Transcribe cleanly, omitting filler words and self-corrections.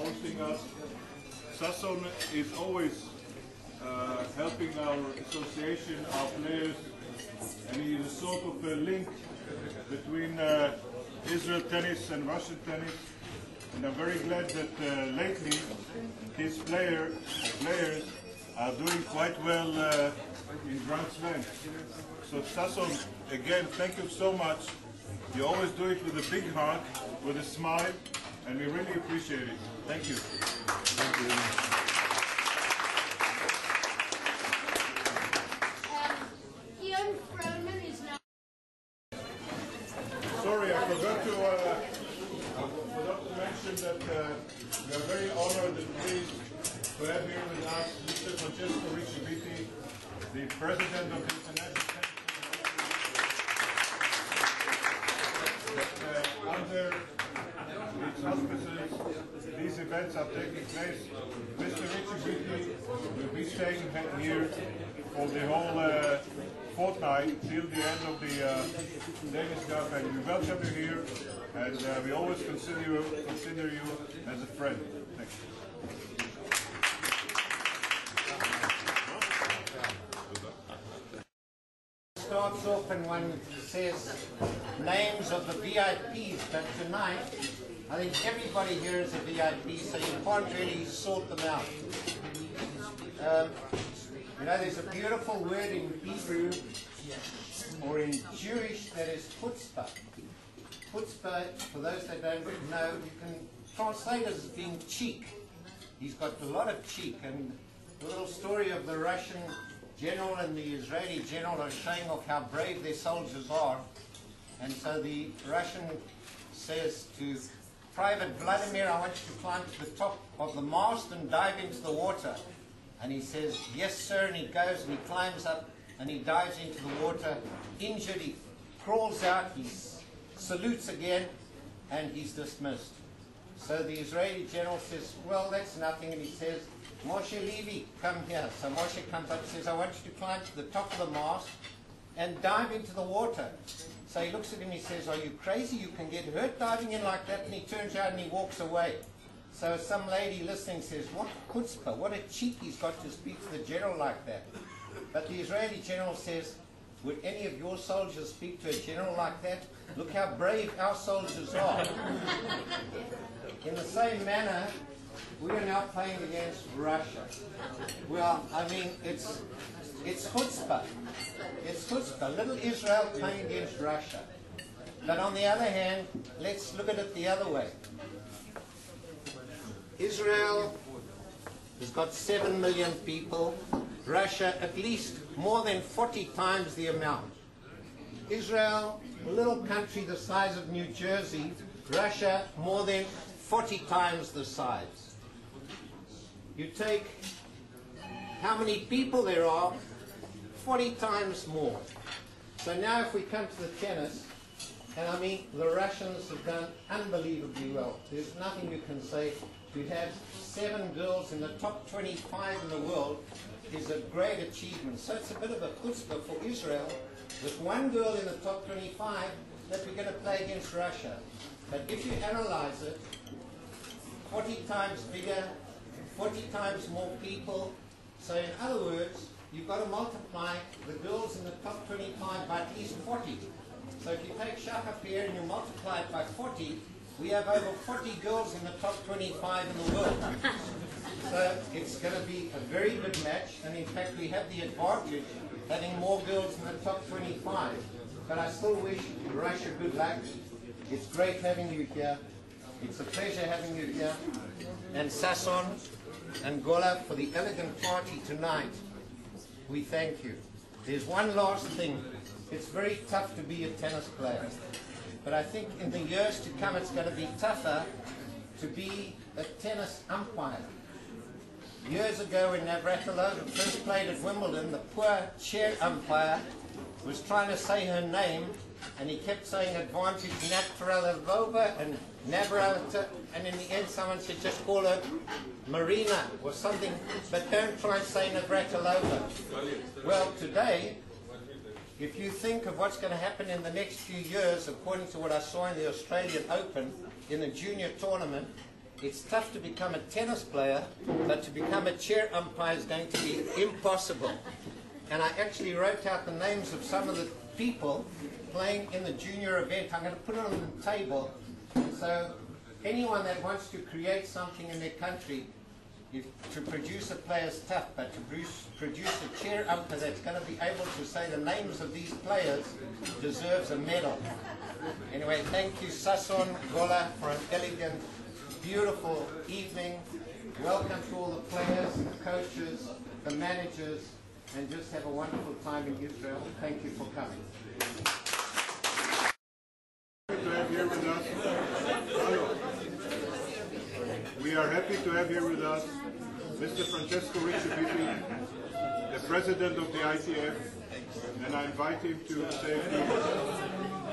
hosting us. Sasson is always helping our association, our players, and he is a sort of a link between Israel tennis and Russian tennis. And I'm very glad that lately his players are doing quite well in Grand Slam. So Sasson, again, thank you so much. You always do it with a big heart, with a smile, and we really appreciate it. Thank you. Thank you. Ian Froman is now. Sorry, I forgot to mention that we are very honored and pleased to have here with us Mr. Francesco Ricciaviti, the President of the International Tennis Federation. Under its auspices, these events are taking place. Mr. Ricciaviti will be staying here for the whole fortnight till the end of the Davis Cup, and we welcome you here, and we always consider you as a friend. Thank you. Starts off and one says names of the VIPs, but tonight I think everybody here is a VIP, so you can't really sort them out. You know, there's a beautiful word in Hebrew or in Jewish that is chutzpah. Chutzpah, for those that don't know, you can translate it as being cheek. He's got a lot of cheek, and the little story of the Russian general and the Israeli general are showing off how brave their soldiers are. And so the Russian says to Private Vladimir, I want you to climb to the top of the mast and dive into the water. And he says, yes sir, and he goes and he climbs up and he dives into the water, injured, he crawls out, he salutes again, and he's dismissed. So the Israeli general says, well, that's nothing, and he says, Moshe Levi, come here. So Moshe comes up and says, I want you to climb to the top of the mast and dive into the water. So he looks at him and he says, are you crazy? You can get hurt diving in like that. And he turns out and he walks away. So some lady listening says, what chutzpah, what a cheek he's got to speak to the general like that. But the Israeli general says, would any of your soldiers speak to a general like that? Look how brave our soldiers are. In the same manner, we are now playing against Russia. Well, I mean, it's chutzpah. It's chutzpah. Little Israel playing against Russia. But on the other hand, let's look at it the other way. Israel has got 7 million people. Russia at least more than 40 times the amount. Israel, a little country the size of New Jersey. Russia, more than 40 times the size. You take how many people there are, 40 times more. So now if we come to the tennis, and I mean the Russians have done unbelievably well. There's nothing you can say. To have 7 girls in the top 25 in the world is a great achievement. So it's a bit of a chutzpah for Israel with 1 girl in the top 25 that we're going to play against Russia. But if you analyze it, 40 times bigger, 40 times more people. So in other words, you've got to multiply the girls in the top 25 by at least 40. So if you take Shaka Pierre and you multiply it by 40, we have over 40 girls in the top 25 in the world. So it's going to be a very good match, and in fact we have the advantage having more girls in the top 25. But I still wish Russia good luck. It's great having you here. It's a pleasure having you here. And Sasson and Gollar for the elegant party tonight. We thank you. There's one last thing. It's very tough to be a tennis player. But I think in the years to come it's going to be tougher to be a tennis umpire. Years ago when Navratilova first played at Wimbledon, the poor chair umpire was trying to say her name, and he kept saying advantage Navratilova and Navratilova, and in the end someone said just call her Marina or something, but don't try and say Navratilova. Well, today, if you think of what's going to happen in the next few years, according to what I saw in the Australian Open, in the junior tournament, It's tough to become a tennis player, but to become a chair umpire is going to be impossible. And I actually wrote out the names of some of the people playing in the junior event. I'm going to put it on the table. So anyone that wants to create something in their country, to produce a player is tough, but to produce a chair umpire that's going to be able to say the names of these players deserves a medal. Anyway, thank you, Sasson Gollar, for an elegant, beautiful evening. Welcome to all the players, the coaches, the managers, and just have a wonderful time in Israel. Thank you for coming. We are happy to have here with us Mr. Francesco Ricciabiti, the president of the ITF, and I invite him to say a few words.